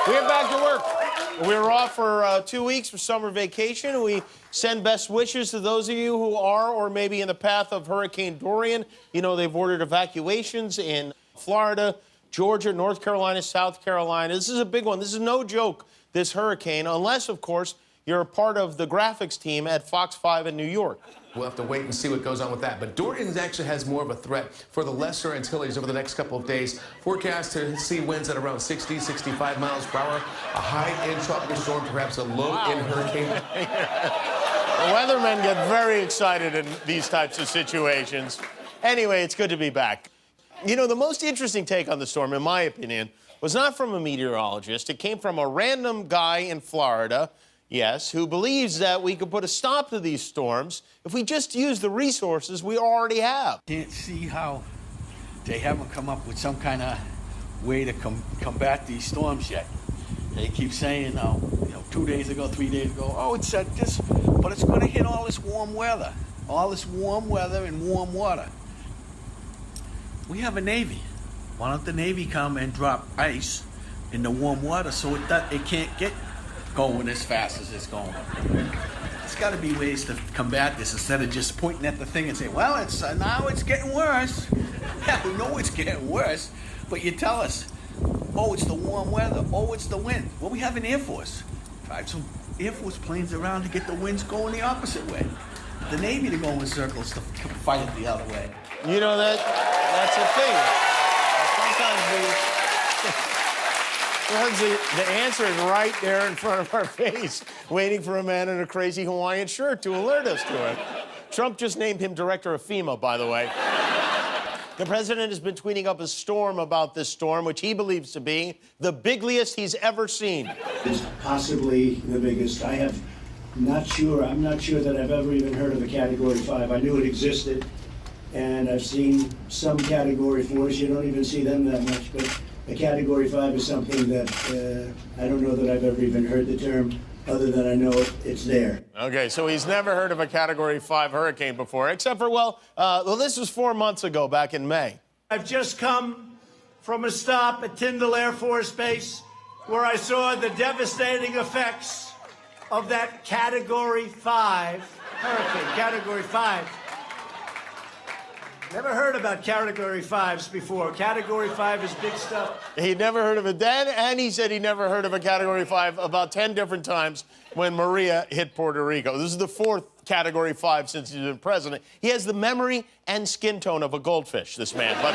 We're back to work. We're off for 2 weeks for summer vacation. We send best wishes to those of you who are or maybe in the path of Hurricane Dorian. You know, they've ordered evacuations in Florida, Georgia, North Carolina, South Carolina. This is a big one. This is no joke, this hurricane, unless, of course, you're a part of the graphics team at Fox 5 in New York. We'll have to wait and see what goes on with that. But Dorian actually has more of a threat for the Lesser Antilles over the next couple of days. Forecast to see winds at around 60, 65 miles per hour. A high in tropical storm, perhaps a low in hurricane. The weathermen get very excited in these types of situations. Anyway, it's good to be back. You know, the most interesting take on the storm, in my opinion, was not from a meteorologist. It came from a random guy in Florida, yes, who believes that we could put a stop to these storms if we just use the resources we already have. Can't see how they haven't come up with some kind of way to combat these storms yet. They keep saying, 2 days ago, 3 days ago, oh, it's this, but it's going to hit all this warm weather and warm water. We have a Navy. Why don't the Navy come and drop ice in the warm water so it can't get going as fast as it's going? There's got to be ways to combat this instead of just pointing at the thing and saying, well, now it's getting worse. Yeah, we know it's getting worse, but you tell us, oh, it's the warm weather, oh, it's the wind. Well, we have an Air Force. Drive some Air Force planes around to get the winds going the opposite way. The Navy to go in circles to fight it the other way. You know, that's a thing. Sometimes the answer is right there in front of our face, waiting for a man in a crazy Hawaiian shirt to alert us to it. Trump just named him director of FEMA, by the way. The president has been tweeting up a storm about this storm, which he believes to be the biggest he's ever seen. It's possibly the biggest. I'm not sure that I've ever even heard of a Category 5. I knew it existed, and I've seen some Category 4s. You don't even see them that much, but a Category 5 is something that I don't know that I've ever even heard the term, other than I know it's there. Okay, so he's never heard of a Category 5 hurricane before, except for, well, this was 4 months ago, back in May. I've just come from a stop at Tyndall Air Force Base where I saw the devastating effects of that Category 5 hurricane, Category 5. Never heard about Category 5s before. Category 5 is big stuff. He'd never heard of it then, and he said he never heard of a Category 5 about 10 different times when Maria hit Puerto Rico. This is the 4th Category 5 since he's been president. He has the memory and skin tone of a goldfish, this man. But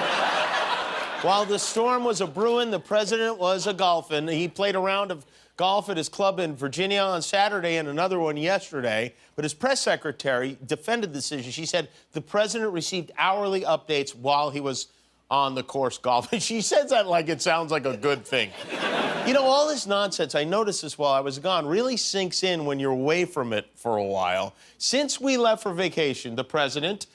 while the storm was a-brewing, the president was a-golfing. He played a round of golf at his club in Virginia on Saturday and another one yesterday. But his press secretary defended the decision. She said the president received hourly updates while he was on the course golfing. She says that like it sounds like a good thing. You know, all this nonsense, I noticed this while I was gone, really sinks in when you're away from it for a while. Since we left for vacation, the president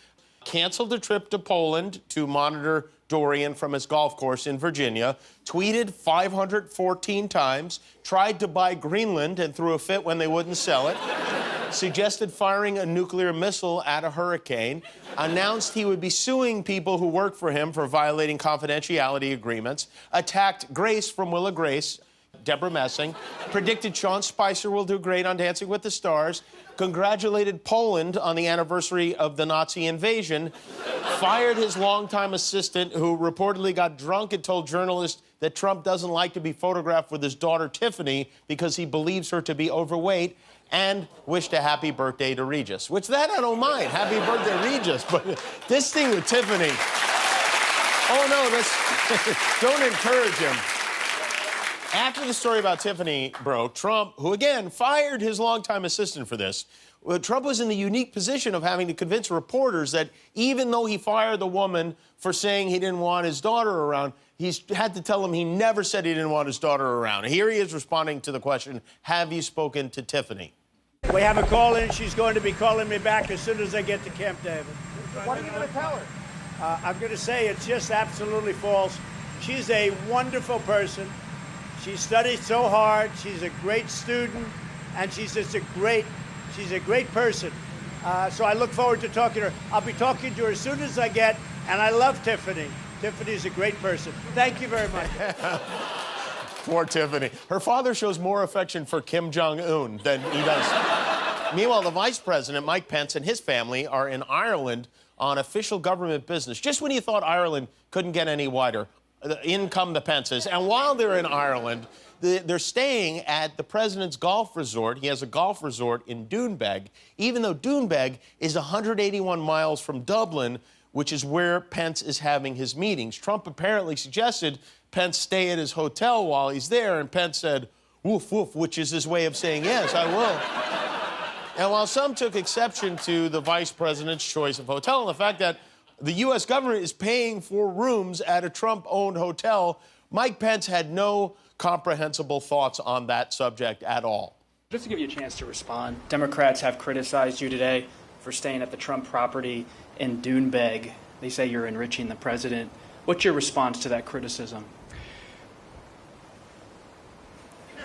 canceled a trip to Poland to monitor Dorian from his golf course in Virginia, tweeted 514 times, tried to buy Greenland and threw a fit when they wouldn't sell it, suggested firing a nuclear missile at a hurricane, announced he would be suing people who work for him for violating confidentiality agreements, attacked Grace from Will of Grace, Deborah Messing, predicted Sean Spicer will do great on Dancing with the Stars, congratulated Poland on the anniversary of the Nazi invasion, fired his longtime assistant who reportedly got drunk and told journalists that Trump doesn't like to be photographed with his daughter Tiffany because he believes her to be overweight, and wished a happy birthday to Regis. Which that I don't mind. Happy birthday, Regis. But this thing with Tiffany, oh no, don't encourage him. After the story about Tiffany broke, Trump, who again fired his longtime assistant for this, Trump was in the unique position of having to convince reporters that even though he fired the woman for saying he didn't want his daughter around, he had to tell them he never said he didn't want his daughter around. Here he is responding to the question, have you spoken to Tiffany? We have a call in. She's going to be calling me back as soon as I get to Camp David. What are you going to tell her? I'm going to say it's just absolutely false. She's a wonderful person. She studied so hard. She's a great student, and she's just a great person. So I look forward to talking to her. I'll be talking to her as soon as I get, and I love Tiffany. Tiffany's a great person. Thank you very much. Poor Tiffany. Her father shows more affection for Kim Jong-un than he does. Meanwhile, the vice president, Mike Pence, and his family are in Ireland on official government business. Just when you thought Ireland couldn't get any wider, in come the Pences. And while they're in Ireland, they're staying at the president's golf resort. He has a golf resort in Doonbeg, even though Doonbeg is 181 miles from Dublin, which is where Pence is having his meetings. Trump apparently suggested Pence stay at his hotel while he's there, and Pence said, woof, woof, which is his way of saying, yes, I will. And while some took exception to the vice president's choice of hotel and the fact that the U.S. government is paying for rooms at a Trump-owned hotel, Mike Pence had no comprehensible thoughts on that subject at all. Just to give you a chance to respond, Democrats have criticized you today for staying at the Trump property in Doonbeg. They say you're enriching the president. What's your response to that criticism?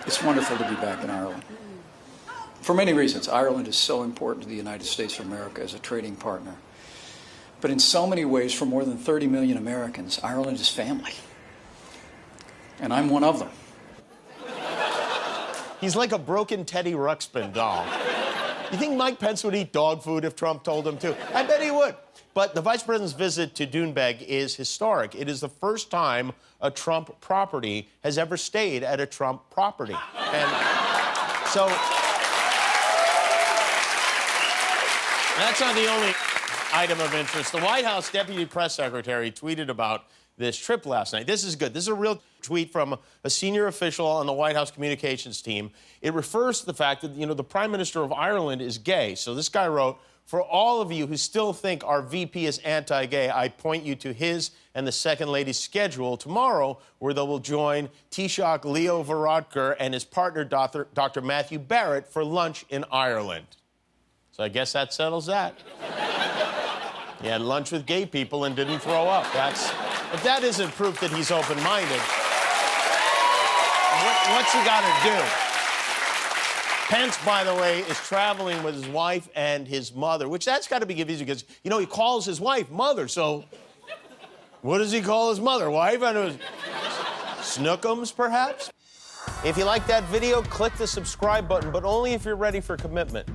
It's wonderful to be back in Ireland. For many reasons, Ireland is so important to the United States of America as a trading partner. But in so many ways, for more than 30 million Americans, Ireland is family. And I'm one of them. He's like a broken Teddy Ruxpin doll. You think Mike Pence would eat dog food if Trump told him to? I bet he would. But the vice president's visit to Doonbeg is historic. It is the first time a Trump property has ever stayed at a Trump property. And so that's not the only item of interest. The White House deputy press secretary tweeted about this trip last night. This is good. This is a real tweet from a senior official on the White House communications team. It refers to the fact that, the Prime Minister of Ireland is gay. So this guy wrote, for all of you who still think our VP is anti-gay, I point you to his and the Second Lady's schedule tomorrow, where they will join Taoiseach Leo Varadkar and his partner, Dr. Matthew Barrett, for lunch in Ireland. So I guess that settles that. He had lunch with gay people and didn't throw up. If that isn't proof that he's open-minded, what's he got to do? Pence, by the way, is traveling with his wife and his mother, which that's got to be easy because, he calls his wife mother, so what does he call his mother? Wife? I don't know. Snookums, perhaps? If you like that video, click the subscribe button, but only if you're ready for commitment.